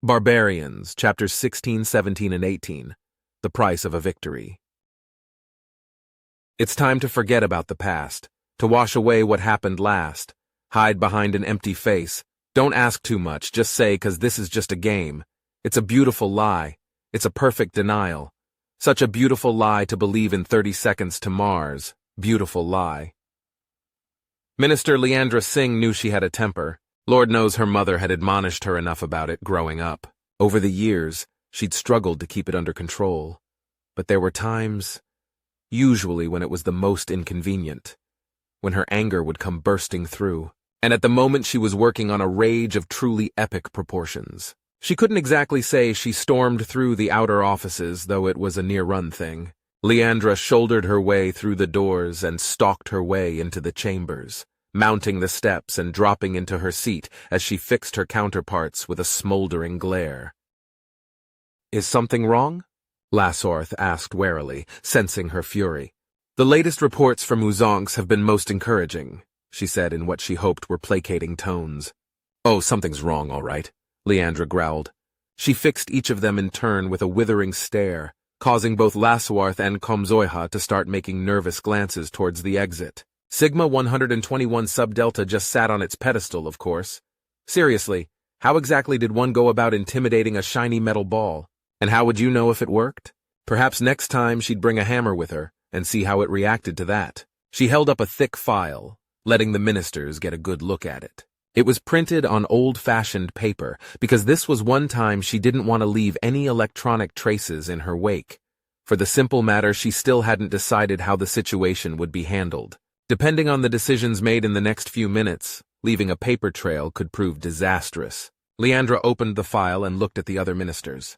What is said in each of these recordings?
Barbarians, chapters 16, 17, and 18. The Price of a Victory. It's time to forget about the past, to wash away what happened last. Hide behind an empty face. Don't ask too much, just say, 'cause this is just a game. It's a beautiful lie. It's a perfect denial. Such a beautiful lie to believe in 30 seconds to Mars. Beautiful lie. Minister Leandra Singh knew she had a temper. Lord knows her mother had admonished her enough about it growing up. Over the years, she'd struggled to keep it under control. But there were times, usually when it was the most inconvenient, when her anger would come bursting through. And at the moment she was working on a rage of truly epic proportions. She couldn't exactly say she stormed through the outer offices, though it was a near-run thing. Leandra shouldered her way through the doors and stalked her way into the chambers, mounting the steps and dropping into her seat as she fixed her counterparts with a smoldering glare. "Is something wrong?" Lassorth asked warily, sensing her fury. "The latest reports from Uzonks have been most encouraging," she said in what she hoped were placating tones. "Oh, something's wrong, all right," Leandra growled. She fixed each of them in turn with a withering stare, causing both Lassorth and Komzoiha to start making nervous glances towards the exit. Sigma 121 Sub-Delta just sat on its pedestal, of course. Seriously, how exactly did one go about intimidating a shiny metal ball? And how would you know if it worked? Perhaps next time she'd bring a hammer with her and see how it reacted to that. She held up a thick file, letting the ministers get a good look at it. It was printed on old-fashioned paper, because this was one time she didn't want to leave any electronic traces in her wake. For the simple matter, she still hadn't decided how the situation would be handled. Depending on the decisions made in the next few minutes, leaving a paper trail could prove disastrous. Leandra opened the file and looked at the other ministers.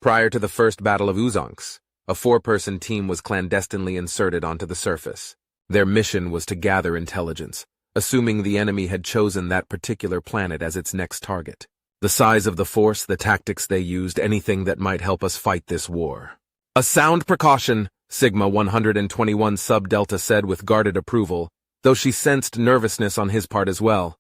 Prior to the first Battle of Uzonks, a 4-person team was clandestinely inserted onto the surface. Their mission was to gather intelligence, assuming the enemy had chosen that particular planet as its next target. The size of the force, the tactics they used, anything that might help us fight this war. "A sound precaution," Sigma 121 Sub-Delta said with guarded approval, though she sensed nervousness on his part as well.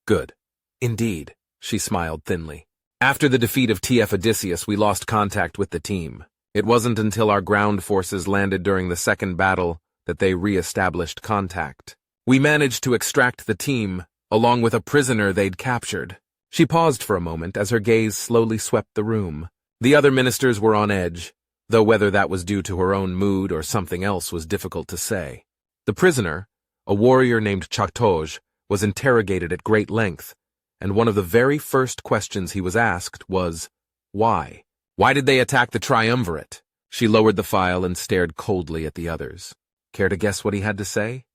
"Good. Indeed," she smiled thinly. "After the defeat of TF Odysseus, we lost contact with the team. It wasn't until our ground forces landed during the second battle that they re-established contact. We managed to extract the team, along with a prisoner they'd captured." She paused for a moment as her gaze slowly swept the room. The other ministers were on edge, though whether that was due to her own mood or something else was difficult to say. The prisoner, a warrior named Chaktoj, was interrogated at great length, and one of the very first questions he was asked was, why? Why did they attack the triumvirate? She lowered the file and stared coldly at the others. Care to guess what he had to say?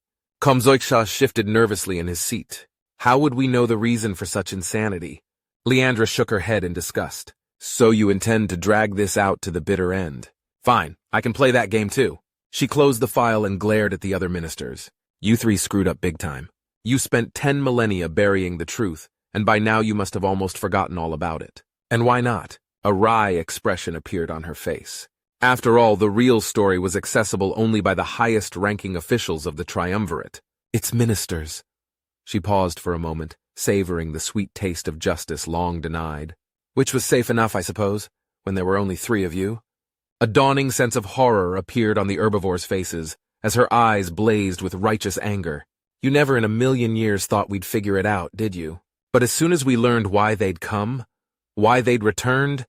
Komzoiha shifted nervously in his seat. How would we know the reason for such insanity? Leandra shook her head in disgust. "So you intend to drag this out to the bitter end? Fine, I can play that game too." She closed the file and glared at the other ministers. "You three screwed up big time. You spent 10 millennia burying the truth, and by now you must have almost forgotten all about it. And why not?" A wry expression appeared on her face. After all, the real story was accessible only by the highest-ranking officials of the triumvirate. Its ministers. She paused for a moment, savoring the sweet taste of justice long denied. "Which was safe enough, I suppose, when there were only 3 of you." A dawning sense of horror appeared on the herbivores' faces, as her eyes blazed with righteous anger. "You never in a million years thought we'd figure it out, did you? But as soon as we learned why they'd come, why they'd returned,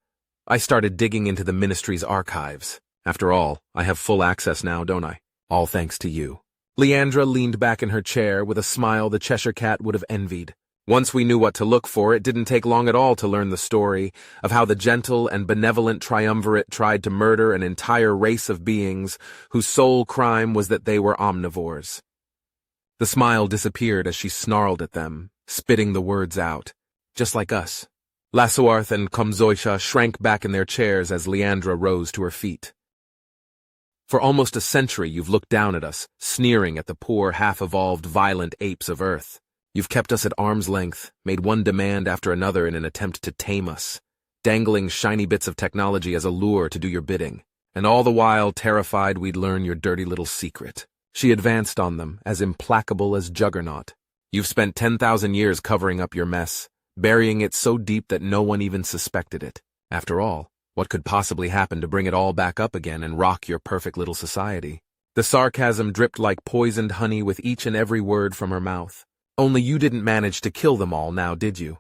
I started digging into the ministry's archives. After all, I have full access now, don't I? All thanks to you." Leandra leaned back in her chair with a smile the Cheshire Cat would have envied. Once we knew what to look for, it didn't take long at all to learn the story of how the gentle and benevolent triumvirate tried to murder an entire race of beings whose sole crime was that they were omnivores. The smile disappeared as she snarled at them, spitting the words out. "Just like us." Lassorth and Komzoiha shrank back in their chairs as Leandra rose to her feet. "For almost a century you've looked down at us, sneering at the poor, half-evolved, violent apes of Earth. You've kept us at arm's length, made one demand after another in an attempt to tame us, dangling shiny bits of technology as a lure to do your bidding, and all the while terrified we'd learn your dirty little secret." She advanced on them, as implacable as Juggernaut. "You've spent 10,000 years covering up your mess, burying it so deep that no one even suspected it. After all, what could possibly happen to bring it all back up again and rock your perfect little society? The sarcasm dripped like poisoned honey with each and every word from her mouth. Only you didn't manage to kill them all now, did you?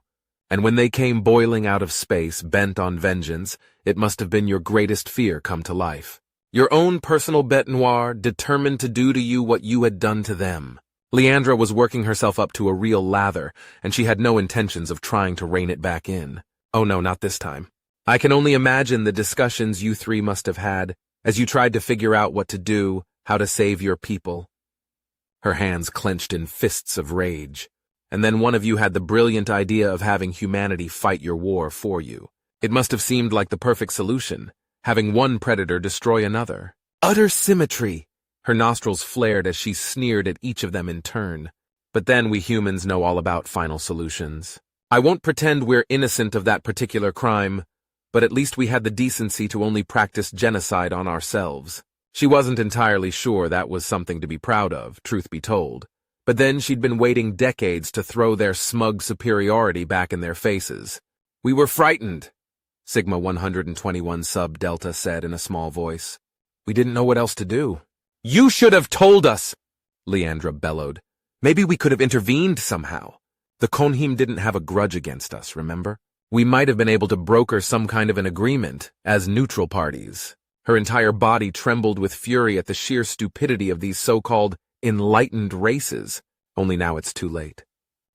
And when they came boiling out of space, bent on vengeance, it must have been your greatest fear come to life. Your own personal bête noire, determined to do to you what you had done to them. Leandra was working herself up to a real lather, and she had no intentions of trying to rein it back in. Oh no, not this time. I can only imagine the discussions you three must have had as you tried to figure out what to do, how to save your people. Her hands clenched in fists of rage. And then one of you had the brilliant idea of having humanity fight your war for you. It must have seemed like the perfect solution, having one predator destroy another. Utter symmetry! Her nostrils flared as she sneered at each of them in turn. But then we humans know all about final solutions. I won't pretend we're innocent of that particular crime, but at least we had the decency to only practice genocide on ourselves. She wasn't entirely sure that was something to be proud of, truth be told. But then she'd been waiting decades to throw their smug superiority back in their faces. We were frightened, Sigma 121 Sub Delta said in a small voice. We didn't know what else to do. You should have told us, Leandra bellowed. Maybe we could have intervened somehow. The Konhim didn't have a grudge against us, remember? We might have been able to broker some kind of an agreement as neutral parties. Her entire body trembled with fury at the sheer stupidity of these so-called enlightened races. Only now it's too late.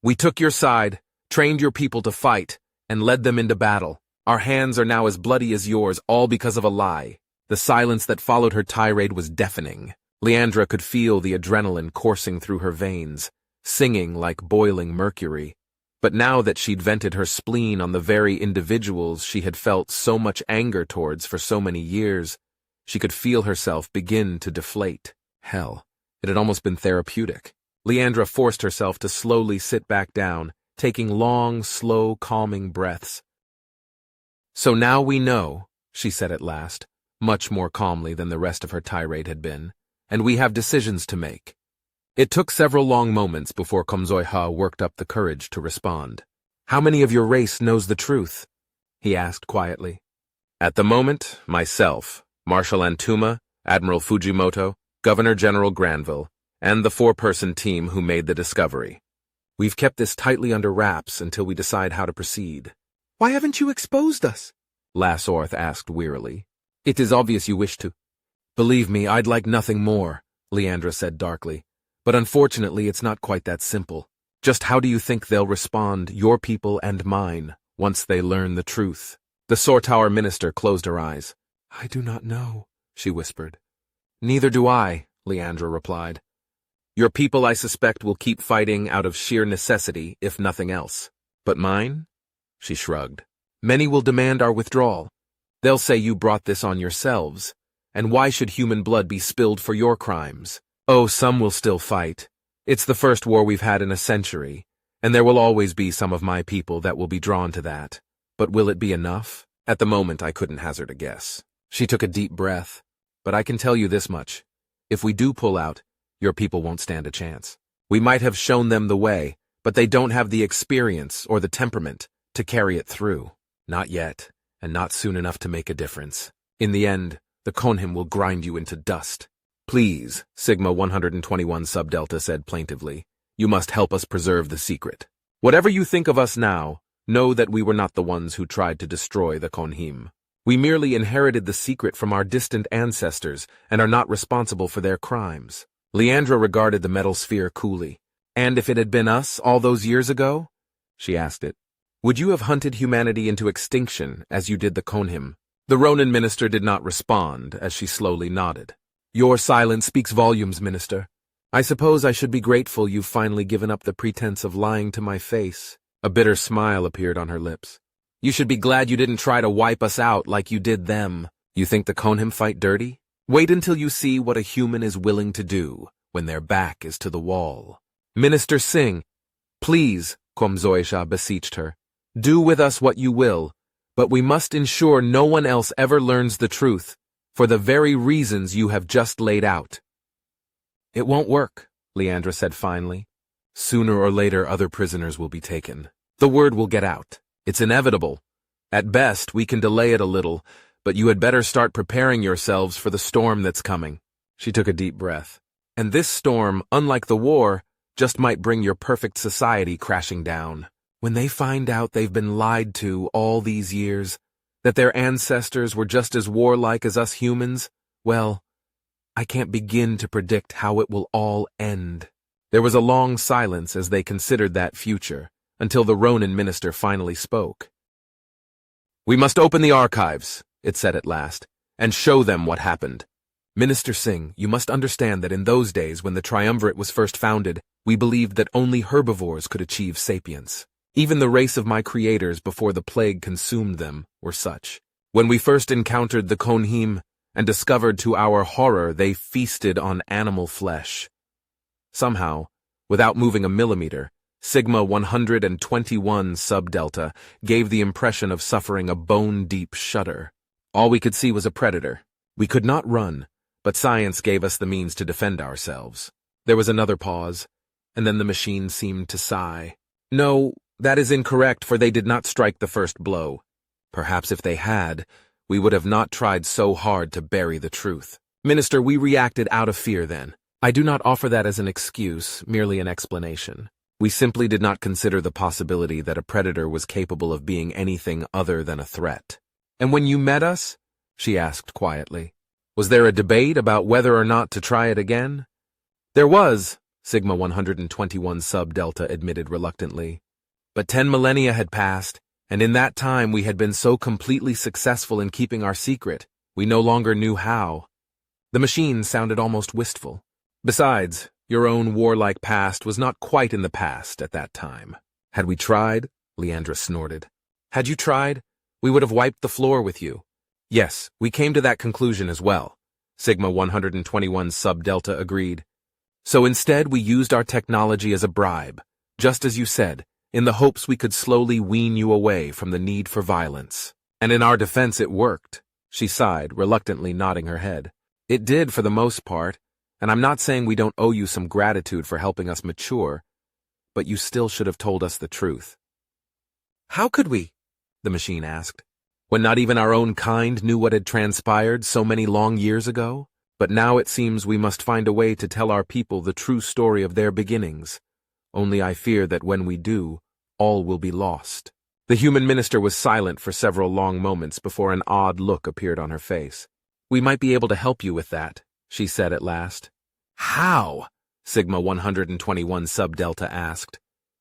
We took your side, trained your people to fight, and led them into battle. Our hands are now as bloody as yours, all because of a lie. The silence that followed her tirade was deafening. Leandra could feel the adrenaline coursing through her veins, singing like boiling mercury. But now that she'd vented her spleen on the very individuals she had felt so much anger towards for so many years, she could feel herself begin to deflate. Hell, it had almost been therapeutic. Leandra forced herself to slowly sit back down, taking long, slow, calming breaths. So now we know, she said at last, much more calmly than the rest of her tirade had been, and we have decisions to make. It took several long moments before Komzoiha worked up the courage to respond. How many of your race knows the truth? He asked quietly. At the moment, myself, Marshal Antuma, Admiral Fujimoto, Governor General Granville, and the 4-person team who made the discovery. We've kept this tightly under wraps until we decide how to proceed. Why haven't you exposed us? Lassorth asked wearily. It is obvious you wish to. Believe me, I'd like nothing more, Leandra said darkly. But unfortunately, it's not quite that simple. Just how do you think they'll respond, your people and mine, once they learn the truth? The Sortower minister closed her eyes. I do not know, she whispered. Neither do I, Leandra replied. Your people, I suspect, will keep fighting out of sheer necessity, if nothing else. But mine? She shrugged. Many will demand our withdrawal. They'll say you brought this on yourselves, and why should human blood be spilled for your crimes? Oh, some will still fight. It's the first war we've had in a century, and there will always be some of my people that will be drawn to that. But will it be enough? At the moment, I couldn't hazard a guess. She took a deep breath. But I can tell you this much. If we do pull out, your people won't stand a chance. We might have shown them the way, but they don't have the experience or the temperament to carry it through. Not yet, and not soon enough to make a difference. In the end, the Konhim will grind you into dust. Please, Sigma 121 Sub Delta said plaintively, you must help us preserve the secret. Whatever you think of us now, know that we were not the ones who tried to destroy the Konhim. We merely inherited the secret from our distant ancestors and are not responsible for their crimes. Leandra regarded the metal sphere coolly. And if it had been us all those years ago? She asked it. Would you have hunted humanity into extinction as you did the Konhim? The Ronin minister did not respond as she slowly nodded. Your silence speaks volumes, minister. I suppose I should be grateful you've finally given up the pretense of lying to my face. A bitter smile appeared on her lips. You should be glad you didn't try to wipe us out like you did them. You think the Konhim fight dirty? Wait until you see what a human is willing to do when their back is to the wall. Minister Singh, please, Komzoisha beseeched her, do with us what you will, but we must ensure no one else ever learns the truth, for the very reasons you have just laid out. It won't work, Leandra said finally. Sooner or later other prisoners will be taken. The word will get out. It's inevitable. At best, we can delay it a little, but you had better start preparing yourselves for the storm that's coming." She took a deep breath. "And this storm, unlike the war, just might bring your perfect society crashing down. When they find out they've been lied to all these years, that their ancestors were just as warlike as us humans, well, I can't begin to predict how it will all end." There was a long silence as they considered that future, until the Ronin minister finally spoke. "We must open the archives," it said at last, "and show them what happened. Minister Singh, you must understand that in those days when the triumvirate was first founded, we believed that only herbivores could achieve sapience. Even the race of my creators before the plague consumed them were such. When we first encountered the Konhim and discovered to our horror they feasted on animal flesh. Somehow, without moving a millimeter, Sigma 121 sub-delta gave the impression of suffering a bone-deep shudder. All we could see was a predator. We could not run, but science gave us the means to defend ourselves." There was another pause, and then the machine seemed to sigh. "No, that is incorrect, for they did not strike the first blow. Perhaps if they had, we would have not tried so hard to bury the truth. Minister, we reacted out of fear then. I do not offer that as an excuse, merely an explanation. We simply did not consider the possibility that a predator was capable of being anything other than a threat." "And when you met us?" she asked quietly. "Was there a debate about whether or not to try it again?" "There was," Sigma 121 sub-delta admitted reluctantly. "But 10 millennia had passed, and in that time we had been so completely successful in keeping our secret, we no longer knew how." The machine sounded almost wistful. "Besides, your own warlike past was not quite in the past at that time. Had we tried?" Leandra snorted. "Had you tried, we would have wiped the floor with you." "Yes, we came to that conclusion as well," Sigma 121 sub-delta agreed. "So instead we used our technology as a bribe, just as you said, in the hopes we could slowly wean you away from the need for violence. And in our defense it worked." She sighed, reluctantly nodding her head. "It did for the most part, and I'm not saying we don't owe you some gratitude for helping us mature, but you still should have told us the truth." "How could we?" the machine asked. "When not even our own kind knew what had transpired so many long years ago? But now it seems we must find a way to tell our people the true story of their beginnings. Only I fear that when we do, all will be lost." The human minister was silent for several long moments before an odd look appeared on her face. "We might be able to help you with that," she said at last. "How?" Sigma 121 sub-delta asked.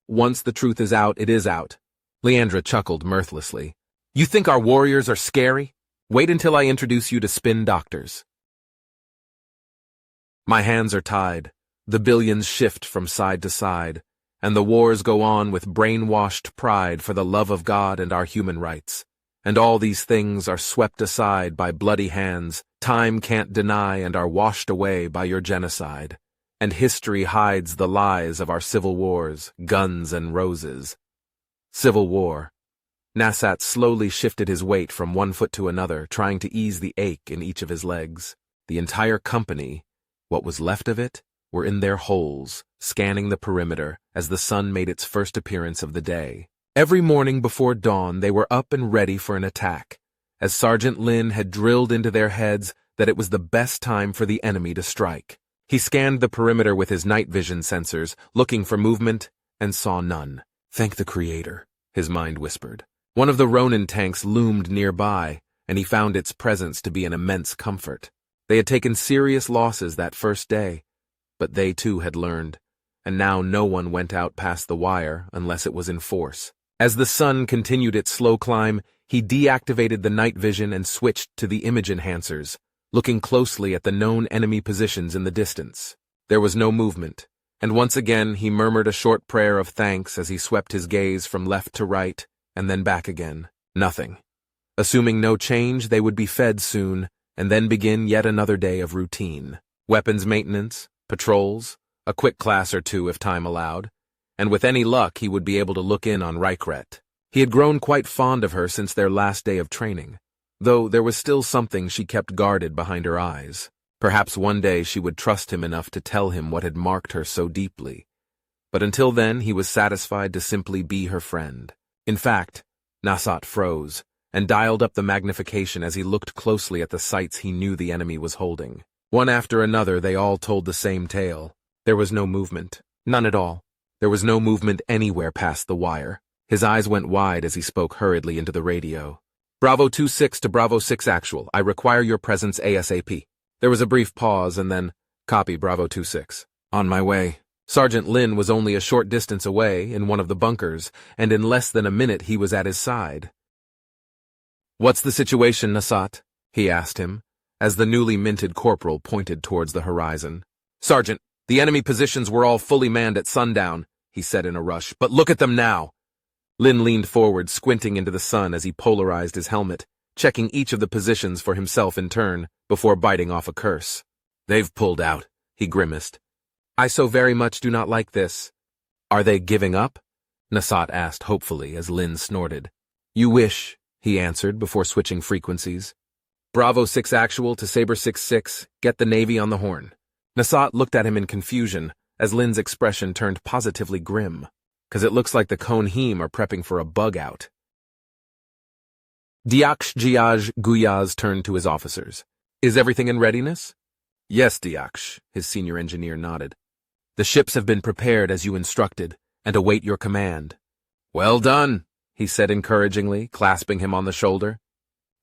"Once the truth is out, it is out." Leandra chuckled mirthlessly. "You think our warriors are scary? Wait until I introduce you to spin doctors." My hands are tied, the billions shift from side to side, and the wars go on with brainwashed pride for the love of God and our human rights. And all these things are swept aside by bloody hands time can't deny and are washed away by your genocide. And history hides the lies of our civil wars, guns and roses. Civil war. Nasat slowly shifted his weight from one foot to another, trying to ease the ache in each of his legs. The entire company, what was left of it, were in their holes, scanning the perimeter as the sun made its first appearance of the day. Every morning before dawn they were up and ready for an attack, as Sergeant Lin had drilled into their heads that it was the best time for the enemy to strike. He scanned the perimeter with his night vision sensors, looking for movement, and saw none. "Thank the Creator," his mind whispered. One of the Ronin tanks loomed nearby, and he found its presence to be an immense comfort. They had taken serious losses that first day, but they too had learned, and now no one went out past the wire unless it was in force. As the sun continued its slow climb, he deactivated the night vision and switched to the image enhancers, looking closely at the known enemy positions in the distance. There was no movement, and once again he murmured a short prayer of thanks as he swept his gaze from left to right, and then back again. Nothing. Assuming no change, they would be fed soon, and then begin yet another day of routine. Weapons maintenance, patrols, a quick class or two if time allowed, and with any luck he would be able to look in on Rykret. He had grown quite fond of her since their last day of training, though there was still something she kept guarded behind her eyes. Perhaps one day she would trust him enough to tell him what had marked her so deeply. But until then, he was satisfied to simply be her friend. In fact, Nasat froze and dialed up the magnification as he looked closely at the sights he knew the enemy was holding. One after another, they all told the same tale. There was no movement. None at all. There was no movement anywhere past the wire. His eyes went wide as he spoke hurriedly into the radio. Bravo 26 to Bravo 6 Actual. I require your presence ASAP. There was a brief pause and then, copy Bravo 26. On my way. Sergeant Lin was only a short distance away in one of the bunkers, and in less than a minute he was at his side. What's the situation, Nasat? He asked him, as the newly minted corporal pointed towards the horizon. Sergeant, the enemy positions were all fully manned at sundown, he said in a rush, but look at them now. Lin leaned forward, squinting into the sun as he polarized his helmet, checking each of the positions for himself in turn, before biting off a curse. They've pulled out, he grimaced. I so very much do not like this. Are they giving up? Nasat asked hopefully as Lin snorted. You wish, he answered before switching frequencies. Bravo 6 Actual to Sabre 6-6, get the Navy on the horn. Nasat looked at him in confusion as Lin's expression turned positively grim, because it looks like the Konheim are prepping for a bug-out. Diaksh Jiaj Guyaz turned to his officers. Is everything in readiness? Yes, Diaksh, his senior engineer nodded. The ships have been prepared as you instructed, and await your command. Well done, he said encouragingly, clasping him on the shoulder.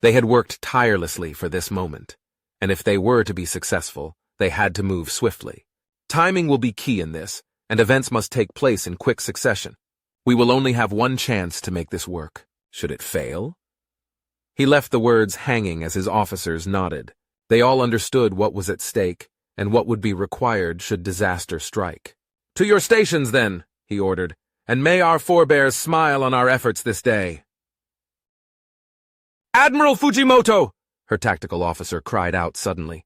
They had worked tirelessly for this moment, and if they were to be successful, they had to move swiftly. Timing will be key in this, and events must take place in quick succession. We will only have one chance to make this work. Should it fail? He left the words hanging as his officers nodded. They all understood what was at stake, and what would be required should disaster strike. To your stations, then, he ordered, and may our forebears smile on our efforts this day. Admiral Fujimoto! Her tactical officer cried out suddenly.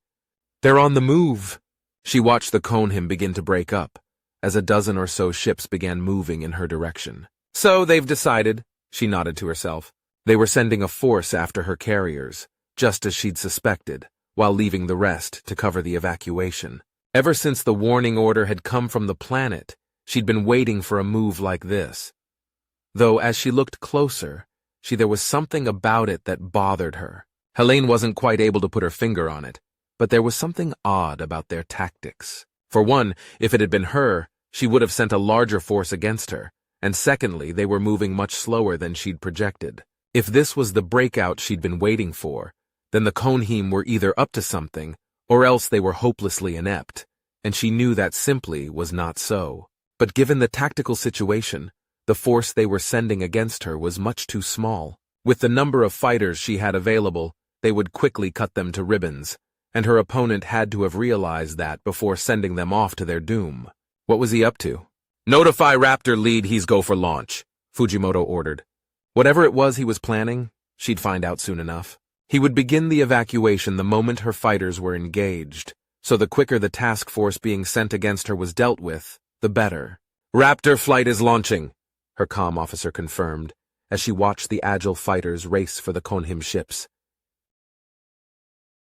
They're on the move. She watched the Konheim begin to break up, as a dozen or so ships began moving in her direction. So they've decided, she nodded to herself. They were sending a force after her carriers, just as she'd suspected, while leaving the rest to cover the evacuation. Ever since the warning order had come from the planet, she'd been waiting for a move like this. Though as she looked closer, there was something about it that bothered her. Helene wasn't quite able to put her finger on it, but there was something odd about their tactics. For one, if it had been her, she would have sent a larger force against her, and secondly, they were moving much slower than she'd projected. If this was the breakout she'd been waiting for, then the Konheim were either up to something, or else they were hopelessly inept, and she knew that simply was not so. But given the tactical situation, the force they were sending against her was much too small. With the number of fighters she had available, they would quickly cut them to ribbons, and her opponent had to have realized that before sending them off to their doom. What was he up to? Notify Raptor Lead he's go for launch, Fujimoto ordered. Whatever it was he was planning, she'd find out soon enough. He would begin the evacuation the moment her fighters were engaged, so the quicker the task force being sent against her was dealt with, the better. Raptor flight is launching, her comm officer confirmed, as she watched the agile fighters race for the Konheim ships.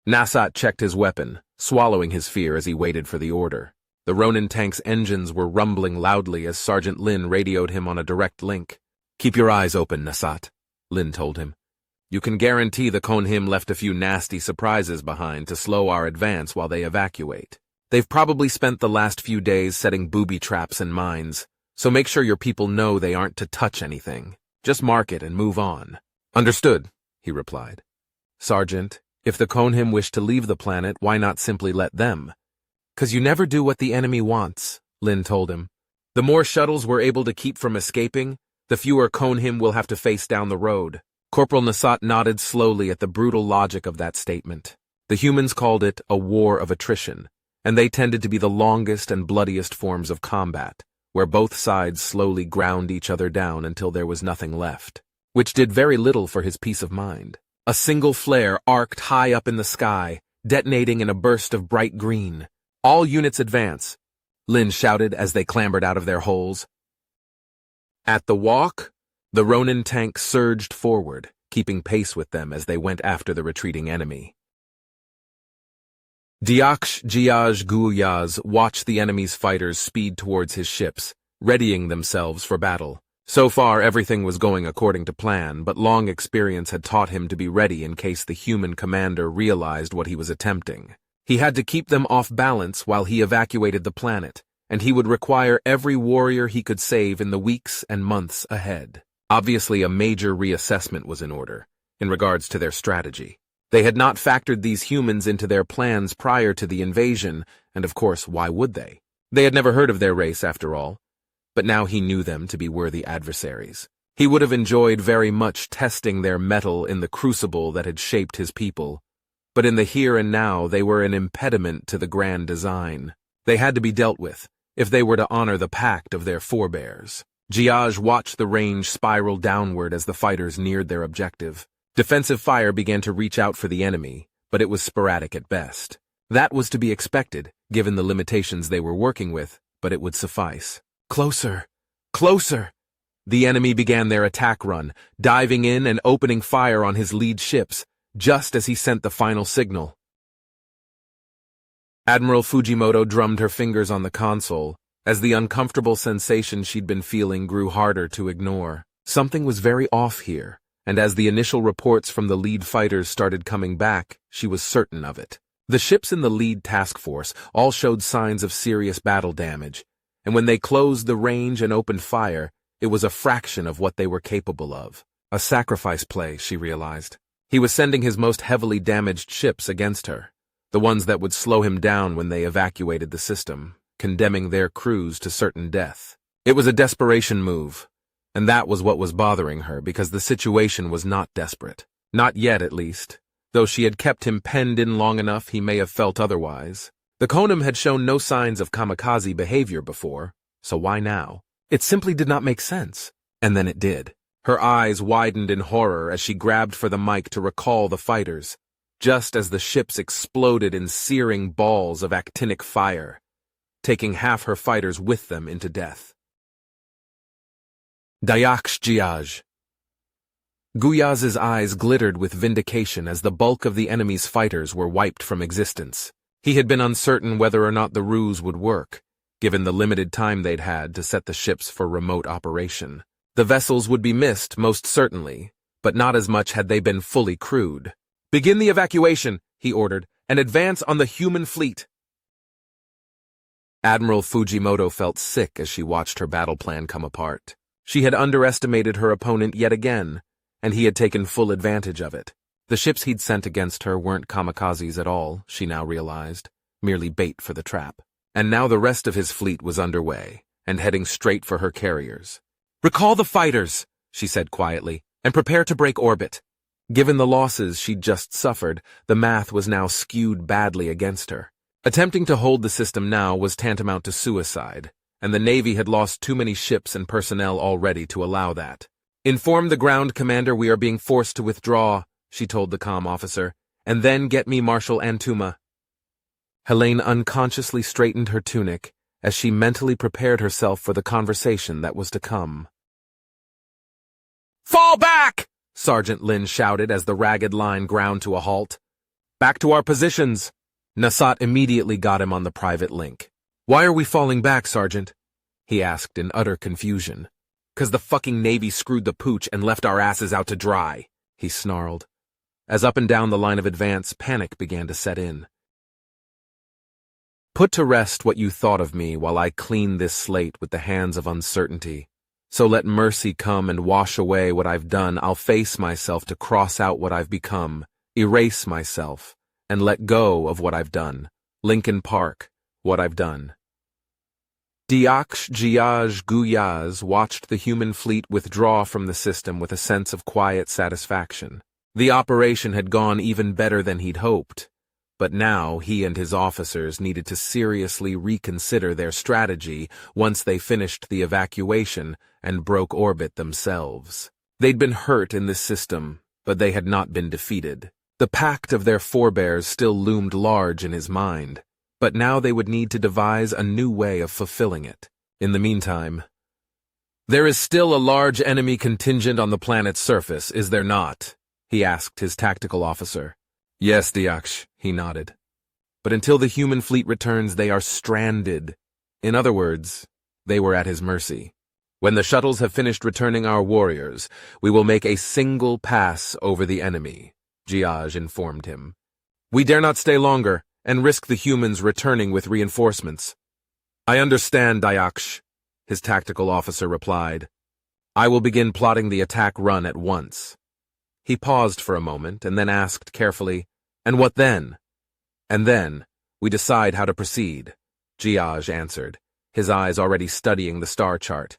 Nasat checked his weapon, swallowing his fear as he waited for the order. The Ronin tank's engines were rumbling loudly as Sergeant Lin radioed him on a direct link. Keep your eyes open, Nasat, Lin told him. You can guarantee the Konheim left a few nasty surprises behind to slow our advance while they evacuate. They've probably spent the last few days setting booby traps and mines, so make sure your people know they aren't to touch anything. Just mark it and move on. Understood, he replied. Sergeant, if the Konheim wish to leave the planet, why not simply let them? 'Cause you never do what the enemy wants, Lin told him. The more shuttles we're able to keep from escaping, the fewer Konheim will have to face down the road. Corporal Nasat nodded slowly at the brutal logic of that statement. The humans called it a war of attrition, and they tended to be the longest and bloodiest forms of combat, where both sides slowly ground each other down until there was nothing left, which did very little for his peace of mind. A single flare arced high up in the sky, detonating in a burst of bright green. All units advance, Lin shouted as they clambered out of their holes. At the walk, the Ronin tank surged forward, keeping pace with them as they went after the retreating enemy. Diaksh Jiaj Guyaz watched the enemy's fighters speed towards his ships, readying themselves for battle. So far, everything was going according to plan, but long experience had taught him to be ready in case the human commander realized what he was attempting. He had to keep them off balance while he evacuated the planet, and he would require every warrior he could save in the weeks and months ahead. Obviously, a major reassessment was in order, in regards to their strategy. They had not factored these humans into their plans prior to the invasion, and of course, why would they? They had never heard of their race, after all. But now he knew them to be worthy adversaries. He would have enjoyed very much testing their mettle in the crucible that had shaped his people. But in the here and now, they were an impediment to the grand design. They had to be dealt with, if they were to honor the pact of their forebears. Jiaj watched the range spiral downward as the fighters neared their objective. Defensive fire began to reach out for the enemy, but it was sporadic at best. That was to be expected, given the limitations they were working with, but it would suffice. Closer! Closer! The enemy began their attack run, diving in and opening fire on his lead ships, just as he sent the final signal. Admiral Fujimoto drummed her fingers on the console, as the uncomfortable sensation she'd been feeling grew harder to ignore. Something was very off here, and as the initial reports from the lead fighters started coming back, she was certain of it. The ships in the lead task force all showed signs of serious battle damage, and when they closed the range and opened fire, it was a fraction of what they were capable of. A sacrifice play, she realized. He was sending his most heavily damaged ships against her, the ones that would slow him down when they evacuated the system, condemning their crews to certain death. It was a desperation move, and that was what was bothering her because the situation was not desperate. Not yet, at least. Though she had kept him penned in long enough, he may have felt otherwise. The Konim had shown no signs of kamikaze behavior before, so why now? It simply did not make sense. And then it did. Her eyes widened in horror as she grabbed for the mic to recall the fighters, just as the ships exploded in searing balls of actinic fire, taking half her fighters with them into death. Dayaksh Jiaj. Guyaz's eyes glittered with vindication as the bulk of the enemy's fighters were wiped from existence. He had been uncertain whether or not the ruse would work, given the limited time they'd had to set the ships for remote operation. The vessels would be missed, most certainly, but not as much had they been fully crewed. "Begin the evacuation," he ordered, "and advance on the human fleet." Admiral Fujimoto felt sick as she watched her battle plan come apart. She had underestimated her opponent yet again, and he had taken full advantage of it. The ships he'd sent against her weren't kamikazes at all, she now realized, merely bait for the trap. And now the rest of his fleet was underway, and heading straight for her carriers. "Recall the fighters," she said quietly, "and prepare to break orbit." Given the losses she'd just suffered, the math was now skewed badly against her. Attempting to hold the system now was tantamount to suicide, and the Navy had lost too many ships and personnel already to allow that. "Inform the ground commander we are being forced to withdraw," she told the comm officer, "and then get me Marshal Antuma." Helene unconsciously straightened her tunic as she mentally prepared herself for the conversation that was to come. "Fall back!" Sergeant Lin shouted as the ragged line ground to a halt. "Back to our positions!" Nasat immediately got him on the private link. "Why are we falling back, Sergeant?" he asked in utter confusion. "'Cause the fucking Navy screwed the pooch and left our asses out to dry," he snarled. As up and down the line of advance, panic began to set in. "Put to rest what you thought of me while I clean this slate with the hands of uncertainty. So let mercy come and wash away what I've done. I'll face myself to cross out what I've become, erase myself, and let go of what I've done. Lincoln Park, what I've done." Dayaksh Jiaj Guyaz watched the human fleet withdraw from the system with a sense of quiet satisfaction. The operation had gone even better than he'd hoped, but now he and his officers needed to seriously reconsider their strategy once they finished the evacuation and broke orbit themselves. They'd been hurt in this system, but they had not been defeated. The pact of their forebears still loomed large in his mind, but now they would need to devise a new way of fulfilling it. In the meantime, "There is still a large enemy contingent on the planet's surface, is there not?" he asked his tactical officer. "Yes, Dayaksh," he nodded. "But until the human fleet returns, they are stranded. In other words, They were at his mercy. When the shuttles have finished returning our warriors, we will make a single pass over the enemy, Giage informed him. We dare not stay longer and risk the humans returning with reinforcements. I understand, Dayaksh, his tactical officer replied. I will begin plotting the attack run at once. He paused for a moment and then asked carefully, And what then? And then, we decide how to proceed, Giage answered, his eyes already studying the star chart.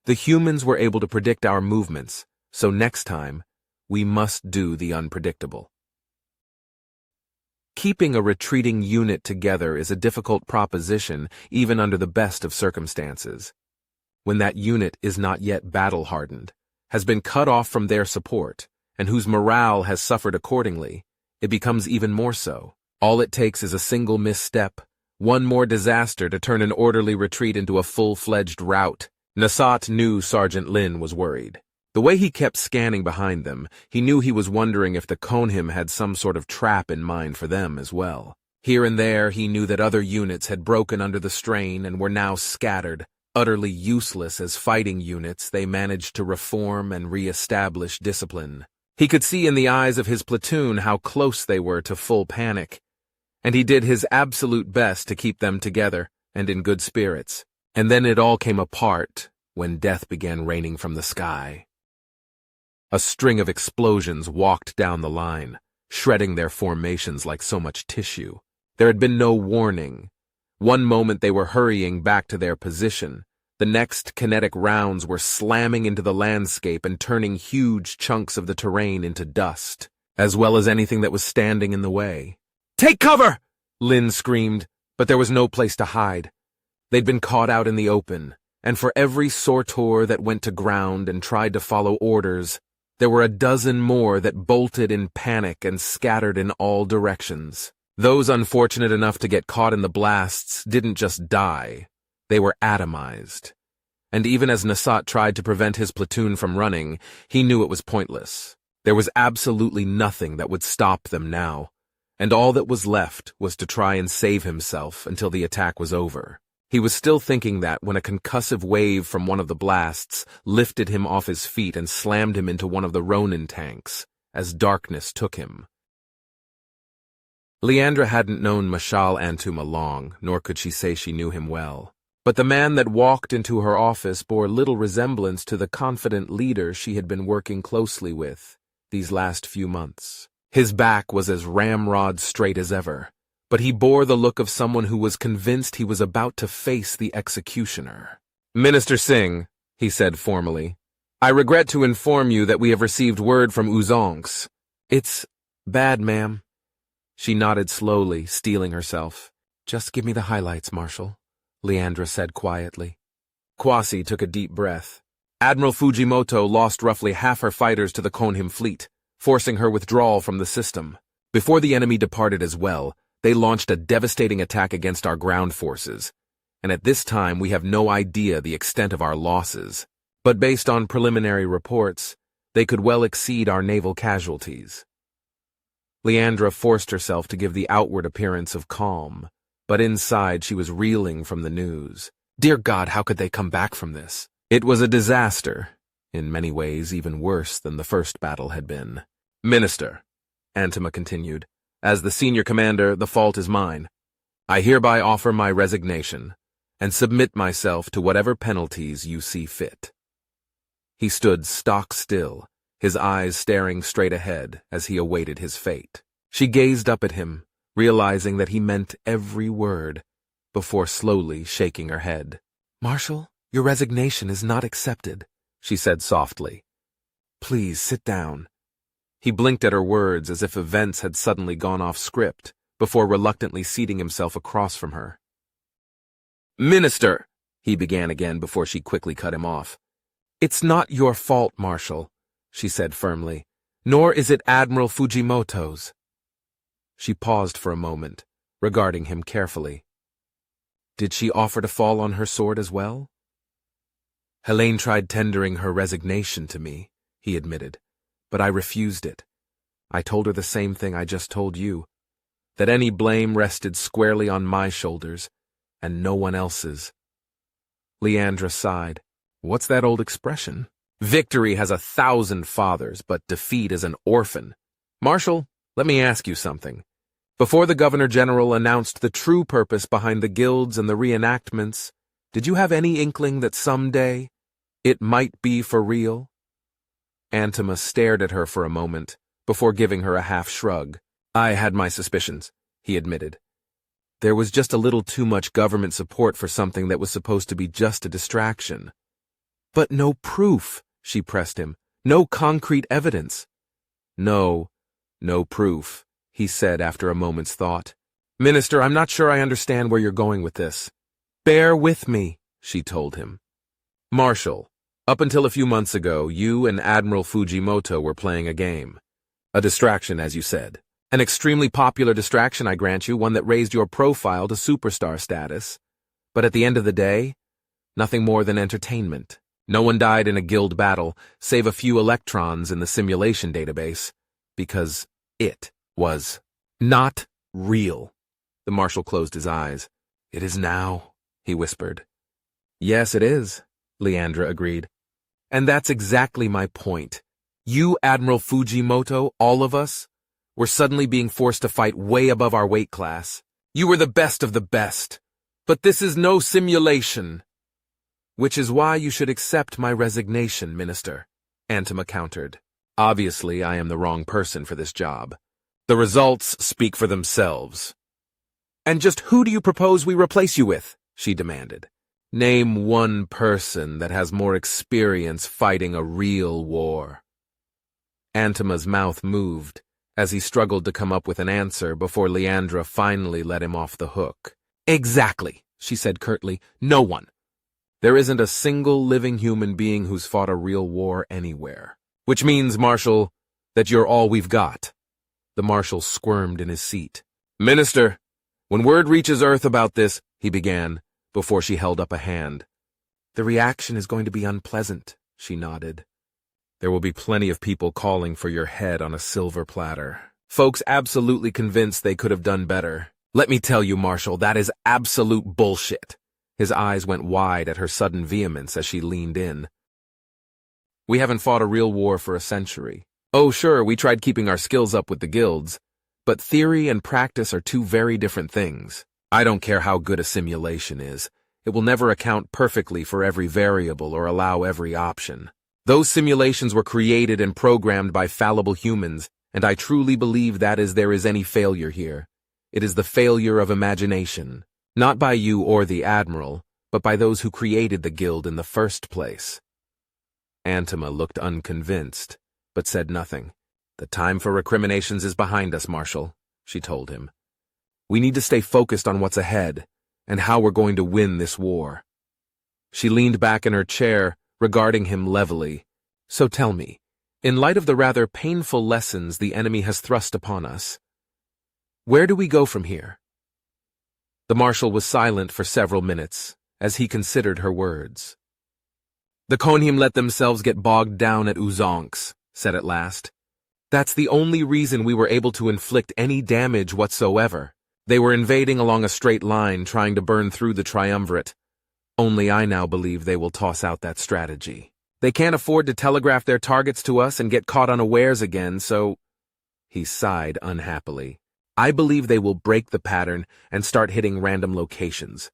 The humans were able to predict our movements, so next time, we must do the unpredictable. Keeping a retreating unit together is a difficult proposition even under the best of circumstances. When that unit is not yet battle-hardened, has been cut off from their support, and whose morale has suffered accordingly, it becomes even more so. All it takes is a single misstep, one more disaster to turn an orderly retreat into a full-fledged rout. Nasat knew Sergeant Lin was worried. The way he kept scanning behind them, he knew he was wondering if the Konhim had some sort of trap in mind for them as well. Here and there, he knew that other units had broken under the strain and were now scattered. Utterly useless as fighting units, they managed to reform and re-establish discipline. He could see in the eyes of his platoon how close they were to full panic, and he did his absolute best to keep them together and in good spirits. And then it all came apart when death began raining from the sky. A string of explosions walked down the line, shredding their formations like so much tissue. There had been no warning. One moment they were hurrying back to their position. The next kinetic rounds were slamming into the landscape and turning huge chunks of the terrain into dust, as well as anything that was standing in the way. Take cover! Lin screamed, but there was no place to hide. They'd been caught out in the open, and for every sortor that went to ground and tried to follow orders, there were a dozen more that bolted in panic and scattered in all directions. Those unfortunate enough to get caught in the blasts didn't just die, they were atomized. And even as Nasat tried to prevent his platoon from running, he knew it was pointless. There was absolutely nothing that would stop them now, and all that was left was to try and save himself until the attack was over. He was still thinking that when a concussive wave from one of the blasts lifted him off his feet and slammed him into one of the Ronin tanks, as darkness took him. Leandra hadn't known Mashal Antuma long, nor could she say she knew him well. But the man that walked into her office bore little resemblance to the confident leader she had been working closely with these last few months. His back was as ramrod straight as ever, but he bore the look of someone who was convinced he was about to face the executioner. Minister Singh, he said formally, I regret to inform you that we have received word from Uzonks. It's bad, ma'am. She nodded slowly, steeling herself. Just give me the highlights, Marshal, Leandra said quietly. Kwasi took a deep breath. Admiral Fujimoto lost roughly half her fighters to the Konhim fleet, forcing her withdrawal from the system. Before the enemy departed as well, they launched a devastating attack against our ground forces, and at this time we have no idea the extent of our losses. But based on preliminary reports, they could well exceed our naval casualties. Leandra forced herself to give the outward appearance of calm, but inside she was reeling from the news. Dear God, how could they come back from this? It was a disaster, in many ways even worse than the first battle had been. Minister, Antuma continued, as the senior commander, the fault is mine. I hereby offer my resignation and submit myself to whatever penalties you see fit. He stood stock still, his eyes staring straight ahead as he awaited his fate. She gazed up at him, realizing that he meant every word, before slowly shaking her head. Marshal, your resignation is not accepted, she said softly. Please sit down. He blinked at her words as if events had suddenly gone off script, before reluctantly seating himself across from her. Minister, he began again before she quickly cut him off. It's not your fault, Marshal, she said firmly, nor is it Admiral Fujimoto's. She paused for a moment, regarding him carefully. Did she offer to fall on her sword as well? Helene tried tendering her resignation to me, he admitted, but I refused it. I told her the same thing I just told you, that any blame rested squarely on my shoulders and no one else's. Leandra sighed. What's that old expression? Victory has 1,000 fathers, but defeat is an orphan. Marshal, let me ask you something. Before the Governor General announced the true purpose behind the guilds and the reenactments, did you have any inkling that someday it might be for real? Antema stared at her for a moment, before giving her a half shrug. I had my suspicions, he admitted. There was just a little too much government support for something that was supposed to be just a distraction. But no proof, she pressed him. No concrete evidence. No proof, he said after a moment's thought. Minister, I'm not sure I understand where you're going with this. Bear with me, she told him. Marshal, up until a few months ago, you and Admiral Fujimoto were playing a game. A distraction, as you said. An extremely popular distraction, I grant you, one that raised your profile to superstar status. But at the end of the day, nothing more than entertainment. No one died in a guild battle, save a few electrons in the simulation database, because it was not real. The Marshal closed his eyes. It is now, he whispered. Yes, it is, Leandra agreed. And that's exactly my point. You, Admiral Fujimoto, all of us, were suddenly being forced to fight way above our weight class. You were the best of the best. But this is no simulation. Which is why you should accept my resignation, Minister, Antema countered. Obviously, I am the wrong person for this job. The results speak for themselves. And just who do you propose we replace you with? She demanded. Name one person that has more experience fighting a real war. Antema's mouth moved as he struggled to come up with an answer before Leandra finally let him off the hook. Exactly, she said curtly. No one. There isn't a single living human being who's fought a real war anywhere. Which means, Marshal, that you're all we've got. The Marshal squirmed in his seat. Minister, when word reaches Earth about this, he began, before she held up a hand. The reaction is going to be unpleasant, she nodded. There will be plenty of people calling for your head on a silver platter. Folks absolutely convinced they could have done better. Let me tell you, Marshal, that is absolute bullshit. His eyes went wide at her sudden vehemence as she leaned in. We haven't fought a real war for a century. Oh, sure, we tried keeping our skills up with the guilds, but theory and practice are two very different things. I don't care how good a simulation is. It will never account perfectly for every variable or allow every option. Those simulations were created and programmed by fallible humans, and I truly believe that there is any failure here. It is the failure of imagination. Not by you or the Admiral, but by those who created the guild in the first place. Antema looked unconvinced, but said nothing. The time for recriminations is behind us, Marshal, she told him. We need to stay focused on what's ahead, and how we're going to win this war. She leaned back in her chair, regarding him levelly. So tell me, in light of the rather painful lessons the enemy has thrust upon us, where do we go from here? The Marshal was silent for several minutes, as he considered her words. The Konhim let themselves get bogged down at Uzonks, said at last. That's the only reason we were able to inflict any damage whatsoever. They were invading along a straight line, trying to burn through the triumvirate. Only I now believe they will toss out that strategy. They can't afford to telegraph their targets to us and get caught unawares again, so... He sighed unhappily. I believe they will break the pattern and start hitting random locations.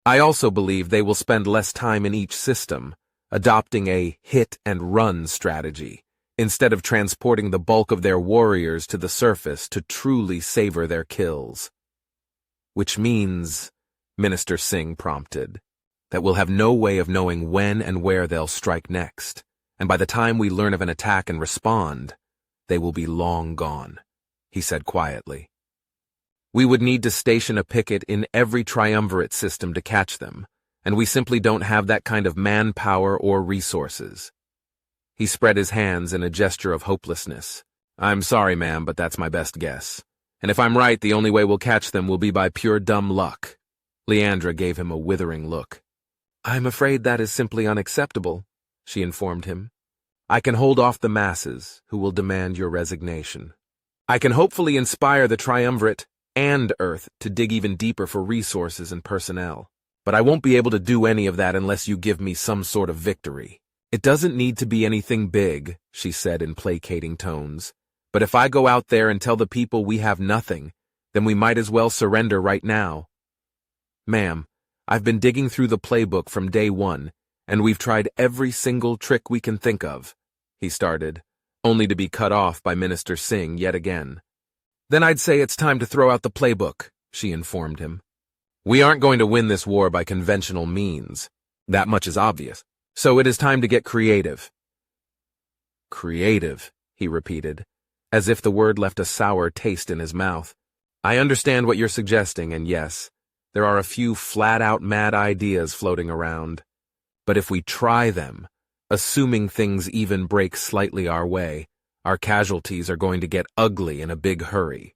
I also believe they will spend less time in each system, adopting a hit-and-run strategy, instead of transporting the bulk of their warriors to the surface to truly savor their kills. Which means, Minister Singh prompted, that we'll have no way of knowing when and where they'll strike next, and by the time we learn of an attack and respond, they will be long gone, he said quietly. We would need to station a picket in every triumvirate system to catch them, and we simply don't have that kind of manpower or resources. He spread his hands in a gesture of hopelessness. I'm sorry, ma'am, but that's my best guess. And if I'm right, the only way we'll catch them will be by pure dumb luck. Leandra gave him a withering look. I'm afraid that is simply unacceptable, she informed him. I can hold off the masses, who will demand your resignation. I can hopefully inspire the triumvirate and Earth to dig even deeper for resources and personnel. But I won't be able to do any of that unless you give me some sort of victory. It doesn't need to be anything big, she said in placating tones. But if I go out there and tell the people we have nothing, then we might as well surrender right now. Ma'am, I've been digging through the playbook from day one, and we've tried every single trick we can think of, he started, only to be cut off by Minister Singh yet again. Then I'd say it's time to throw out the playbook, she informed him. We aren't going to win this war by conventional means. That much is obvious. So it is time to get creative. Creative, he repeated, as if the word left a sour taste in his mouth. I understand what you're suggesting, and yes, there are a few flat-out mad ideas floating around. But if we try them, assuming things even break slightly our way, our casualties are going to get ugly in a big hurry.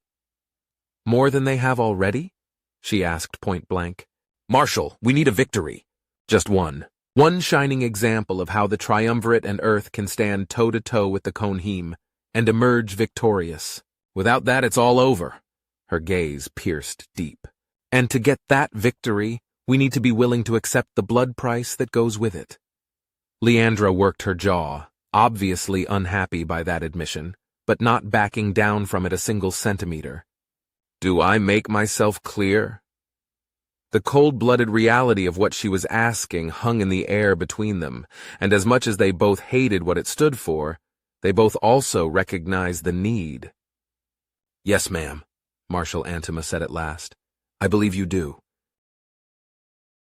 More than they have already? She asked point blank. Marshal, we need a victory. Just one. One shining example of how the Triumvirate and Earth can stand toe-to-toe with the Konheim and emerge victorious. Without that, it's all over. Her gaze pierced deep. And to get that victory, we need to be willing to accept the blood price that goes with it. Leandra worked her jaw, obviously unhappy by that admission, but not backing down from it a single centimeter. Do I make myself clear? The cold-blooded reality of what she was asking hung in the air between them, and as much as they both hated what it stood for, they both also recognized the need. Yes, ma'am, Marshal Antima said at last. I believe you do.